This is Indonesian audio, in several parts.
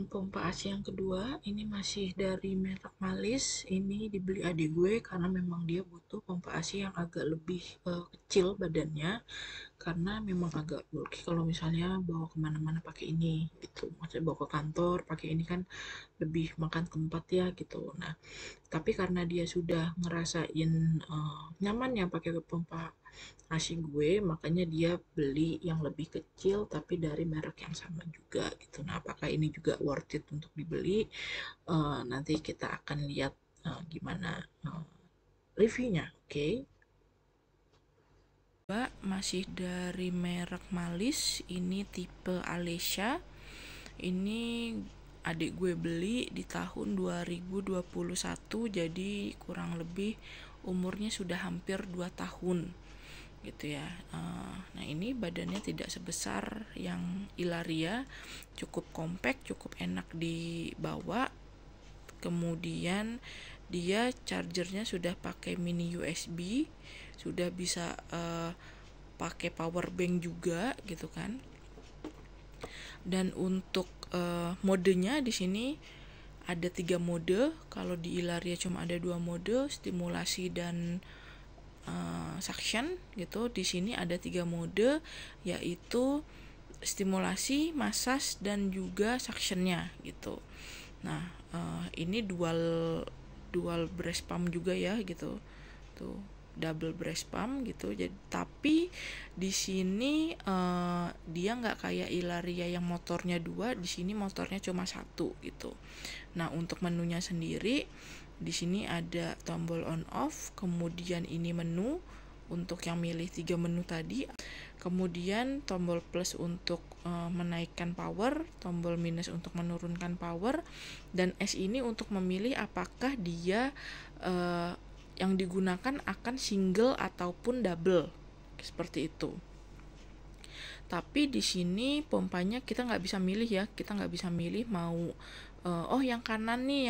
Pompa AC yang kedua ini masih dari merek Malis. Ini dibeli adik gue karena memang dia butuh pompa AC yang agak lebih kecil badannya, karena memang agak bulky kalau misalnya bawa kemana-mana pakai ini gitu. Maksudnya bawa ke kantor pakai ini kan lebih makan tempat ya gitu. Nah, tapi karena dia sudah ngerasain nyaman yang pakai pompa AC gue, makanya dia beli yang lebih kecil tapi dari merek yang sama juga gitu. Nah, apakah ini juga worth it untuk dibeli? Nanti kita akan lihat gimana reviewnya, oke? Okay? Masih dari merek Malis, ini tipe Alesia. Ini adik gue beli di tahun 2021, jadi kurang lebih umurnya sudah hampir 2 tahun gitu ya. Nah, ini badannya tidak sebesar yang Ilaria, cukup compact, cukup enak dibawa. Kemudian dia chargernya sudah pakai mini USB, sudah bisa pakai power bank juga gitu kan. Dan untuk modenya di sini ada 3 mode. Kalau di Ilaria cuma ada 2 mode, stimulasi dan suction gitu. Di sini ada 3 mode, yaitu stimulasi, massage, dan juga suctionnya gitu. Nah, ini dual breast pump juga ya gitu. Tuh, double breast pump gitu. Jadi tapi di sini dia nggak kayak Ilaria yang motornya 2, di sini motornya cuma 1 gitu. Nah, untuk menunya sendiri di sini ada tombol on off, kemudian ini menu untuk yang milih 3 menu tadi. Kemudian tombol plus untuk menaikkan power, tombol minus untuk menurunkan power, dan S ini untuk memilih apakah dia yang digunakan akan single ataupun double, seperti itu. Tapi di sini pompanya kita nggak bisa milih ya, kita nggak bisa milih mau yang kanan nih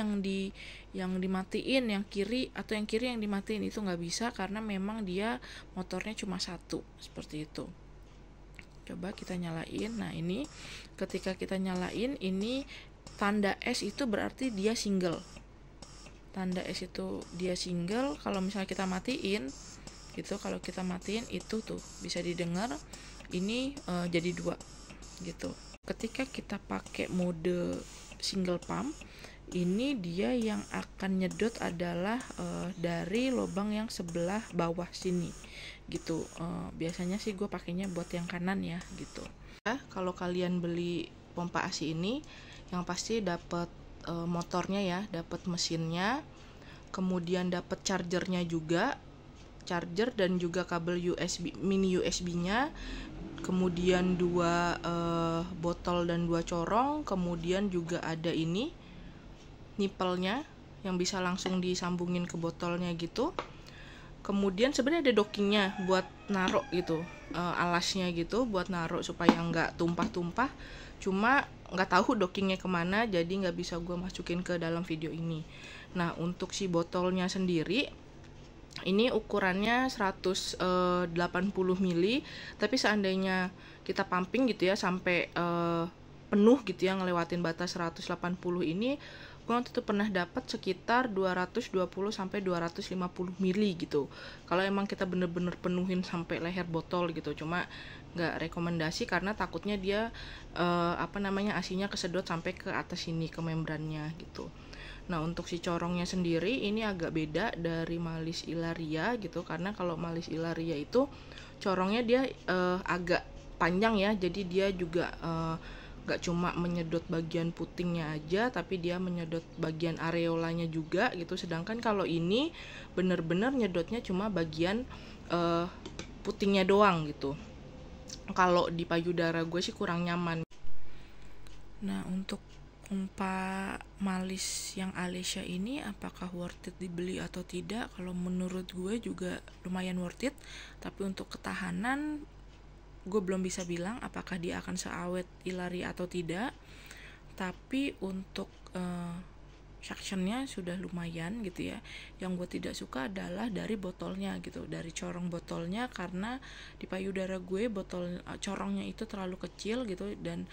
yang dimatiin, yang kiri atau yang kiri yang dimatiin, itu nggak bisa karena memang dia motornya cuma 1 seperti itu. Coba kita nyalain. Nah, ini ketika kita nyalain, ini tanda S itu berarti dia single. Tanda S itu dia single. Kalau misalnya kita matiin gitu, kalau kita matiin itu tuh bisa didengar ini jadi 2 gitu. Ketika kita pakai mode single pump, ini dia yang akan nyedot adalah dari lubang yang sebelah bawah sini gitu. Biasanya sih gue pakainya buat yang kanan ya gitu. Kalau kalian beli pompa AC ini, yang pasti dapat motornya ya, dapat mesinnya, kemudian dapat chargernya juga, charger dan juga kabel USB, mini USB-nya, kemudian 2 botol dan 2 corong, kemudian juga ada ini nipelnya yang bisa langsung disambungin ke botolnya gitu. Kemudian sebenarnya ada dockingnya buat naruh gitu, alasnya gitu buat naruh supaya nggak tumpah-tumpah. Cuma nggak tahu dockingnya kemana, jadi nggak bisa gue masukin ke dalam video ini. Nah, untuk si botolnya sendiri ini ukurannya 180 ml, tapi seandainya kita pumping gitu ya sampai penuh gitu ya, ngelewatin batas 180 ini, gue waktu itu pernah dapat sekitar 220 sampai 250 ml gitu. Kalau emang kita bener-bener penuhin sampai leher botol gitu, cuma nggak rekomendasi karena takutnya dia AC-nya kesedot sampai ke atas sini, ke membrannya gitu. Nah, untuk si corongnya sendiri ini agak beda dari Malis Ilaria gitu, karena kalau Malis Ilaria itu corongnya dia agak panjang ya, jadi dia juga gak cuma menyedot bagian putingnya aja, tapi dia menyedot bagian areolanya juga gitu. Sedangkan kalau ini bener-bener nyedotnya cuma bagian putingnya doang gitu. Kalau di payudara gue sih kurang nyaman. Nah, untuk pompa Malis yang Alesia ini apakah worth it dibeli atau tidak? Kalau menurut gue juga lumayan worth it, tapi untuk ketahanan gue belum bisa bilang apakah dia akan seawet Ilaria atau tidak. Tapi untuk suctionnya sudah lumayan gitu ya. Yang gue tidak suka adalah dari botolnya gitu, dari corong botolnya, karena di payudara gue corongnya itu terlalu kecil gitu, dan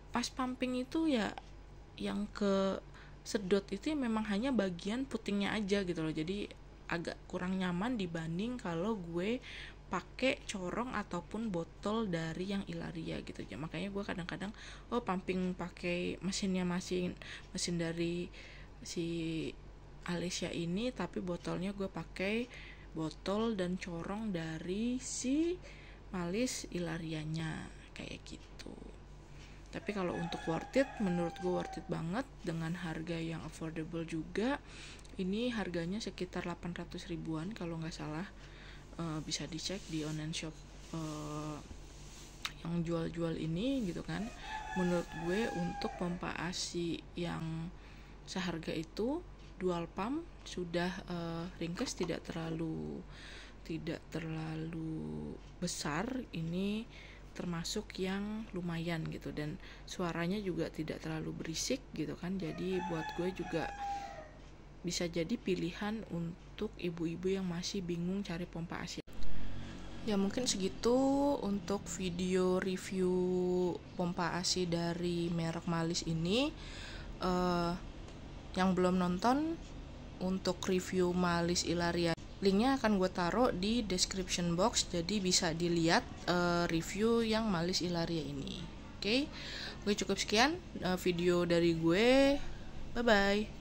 pas pumping itu ya yang ke sedot itu memang hanya bagian putingnya aja gitu loh, jadi agak kurang nyaman dibanding kalau gue pakai corong ataupun botol dari yang Ilaria gitu ya. Makanya gue kadang-kadang pumping pakai mesin dari si Alesia ini, tapi botolnya gue pakai botol dan corong dari si Malis Ilarianya kayak gitu. Tapi kalau untuk worth it, menurut gue worth it banget dengan harga yang affordable juga. Ini harganya sekitar 800 ribuan kalau nggak salah. Bisa dicek di online shop yang jual-jual ini gitu kan. Menurut gue untuk pompa ASI yang seharga itu, dual pump, sudah ringkas, tidak terlalu besar, ini termasuk yang lumayan gitu, dan suaranya juga tidak terlalu berisik gitu kan. Jadi buat gue juga bisa jadi pilihan untuk ibu-ibu yang masih bingung cari pompa ASI. Ya mungkin segitu untuk video review pompa ASI dari merek Malis ini. Yang belum nonton, untuk review Malis Ilaria, linknya akan gue taruh di description box, jadi bisa dilihat review yang Malis Ilaria ini. Oke, gue cukup sekian video dari gue. Bye bye.